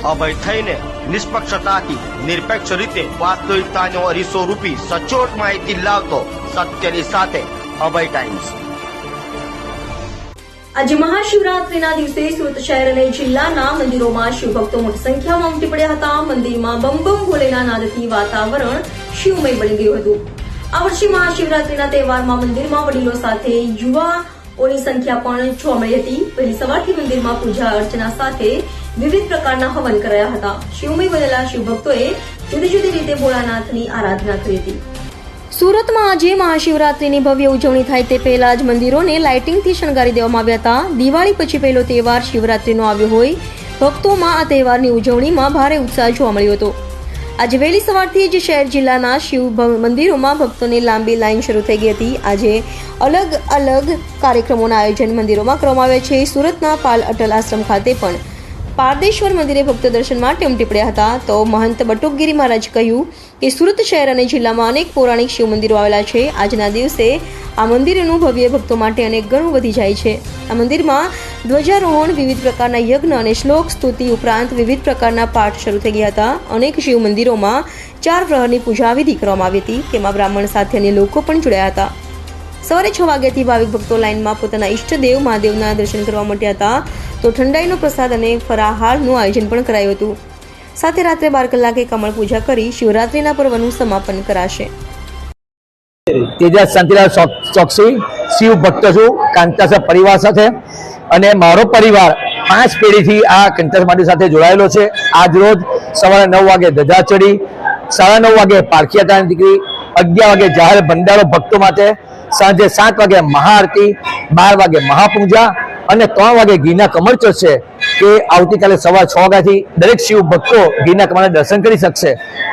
અભય થઈને નિષ્પક્ષતાથી નિરપેક્ષ રીતે વાસ્તવિકતાનો અરીસો રૂપી સચોટ માહિતી લાવતો સત્યની સાથે અભય ટાઈમ્સ। આજે મહાશિવરાત્રીના દિવસે સુરત શહેર અને જિલ્લાના મંદિરોમાં શિવભક્તો મોટી સંખ્યામાં ઉમટી પડ્યા હતા। મંદિરમાં બમ બમ ભોલેના નાદથી વાતાવરણ શિવમય બની ગયું હતું। આ વર્ષે મહાશિવરાત્રીના તહેવારમાં મંદિરમાં વડીલો સાથે યુવાઓની સંખ્યા પણ જોવા મળી હતી। વહેલી સવારથી મંદિરમાં પૂજા અર્ચના સાથે વિવિધ પ્રકારના હવન કરાયા હતા। શિવમય બનેલા શિવભક્તોએ જુદી જુદી રીતે ભોળાનાથની આરાધના કરી હતી। સુરતમાં આજે મહાશિવરાત્રીની ભવ્ય ઉજવણી થાય તે પહેલા જ મંદિરોને લાઇટિંગથી શણગારી દેવામાં આવ્યા હતા। દિવાળી પછી પહેલો તહેવાર શિવરાત્રીનો આવ્યો હોય ભક્તોમાં આ તહેવારની ઉજવણીમાં ભારે ઉત્સાહ જોવા મળ્યો હતો। આજે વહેલી સવારથી જ શહેર જિલ્લાના શિવ મંદિરોમાં ભક્તોની લાંબી લાઈન શરૂ થઈ ગઈ હતી। આજે અલગ અલગ કાર્યક્રમોના આયોજન મંદિરોમાં કરવામાં આવ્યા છે। સુરતના પાલ અટલ આશ્રમ ખાતે પણ પારદેશ્વર મંદિરે ભક્તો દર્શન માટે ઉમટી પડ્યા હતા। તો મહંત બટુકગીરી મહારાજ કહ્યું કે સુરત શહેર અને જિલ્લામાં અનેક પૌરાણિક શિવ મંદિરો આવેલા છે। આજના દિવસે આ મંદિરોનું ભવ્ય ભક્તો માટે અનેક ગણું વધી જાય છે। આ મંદિરમાં ધ્વજારોહણ, વિવિધ પ્રકારના યજ્ઞ અને શ્લોક સ્તુતિ ઉપરાંત વિવિધ પ્રકારના પાઠ શરૂ થઈ ગયા હતા। અનેક શિવ મંદિરોમાં 4 પ્રહરની પૂજા વિધિ કરવામાં આવી હતી। તેમાં બ્રાહ્મણ સાથે અન્ય લોકો પણ જોડાયા હતા। સવારે 6 વાગ્યાથી ભાવિક ભક્તો લાઇનમાં પોતાના ઈષ્ટદેવ મહાદેવના દર્શન કરવા માંડ્યા હતા। તો ઠંડાઈનો પ્રસાદ અને ફરાહારનું આયોજન પણ કરાયું હતું। સાથે રાત્રે 12 કલાકે કમળ પૂજા કરી શિવરાત્રીના પર્વનું સમાપન કરાશે। તેજસ શાંતિલાલ ચોકસી શિવ ભક્ત છું કાંતાસા પરિવાર સાથે, અને મારો પરિવાર 5 પેઢીથી આ કંતાસા માટી સાથે જોડાયેલો છે। આજ રોજ સવારે 9 વાગે ધજા ચડી, 9:30 વાગે પારખી યાત્રાની દીકરી, 11 વાગે જાહેર ભંડારો ભક્તો માટે, સાંજે 7 વાગે મહાઆરતી, 12 વાગે મહાપૂજા અને 3 વાગે ગીરના કમળ ચડશે। કે આવતીકાલે સવાર 6 વાગ્યાથી દરેક શિવ ભક્તો ગીરના કમળના દર્શન કરી શકશે।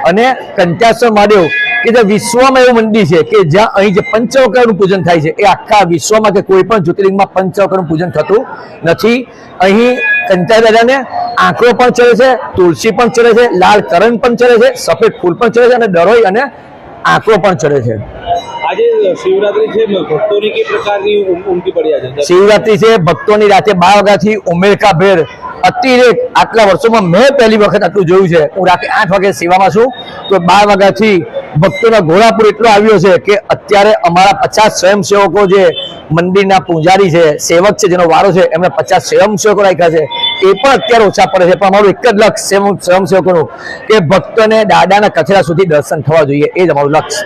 અને કંતાસા મહાદેવ કે જે વિશ્વમાં એવું મંદિર છે કે જ્યાં અહીં જે પંચવક્રનું પૂજન થાય છે, એ આખા વિશ્વમાં કે કોઈ પણ જ્યોતિર્લિંગમાં પંચવક્રનું પૂજન થતું નથી। અહીં કંતાસા દાદાને આંકડો પણ ચડે છે, તુલસી પણ ચડે છે, લાલ કરણ પણ ચડે છે, સફેદ ફૂલ પણ ચડે છે અને દરોઈ અને આંકડો પણ ચડે છે। આજે શિવરાત્રી છે, ભક્તોની કઈ પ્રકારની ઉમટી પડ્યા છે? શિવરાત્રી છે, ભક્તોની રાતે 12 વાગ્યાથી ઉમેરકાભેર અતિરેક આટલા વર્ષોમાં મેં પહેલી વખત આટલું જોયું છે। હું રાતે 8 વાગે સેવામાં છું, તો 12 વાગ્યાથી ભક્તોનો ઘોડાપુર એટલો આવ્યો છે કે અત્યારે અમારા 50 સ્વયંસેવકો જે મંદિરના પૂજારી છે, સેવક છે, જેનો વારો છે, એમને 50 સ્વયંસેવકો રાખ્યા છે। એ પણ અત્યારે ઓછા પડે છે, પણ અમારું એક જ લક્ષ્ય સ્વયંસેવકોનું કે ભક્તોને દાદાના કચરા સુધી દર્શન થવા જોઈએ, એ જ અમારું લક્ષ્ય।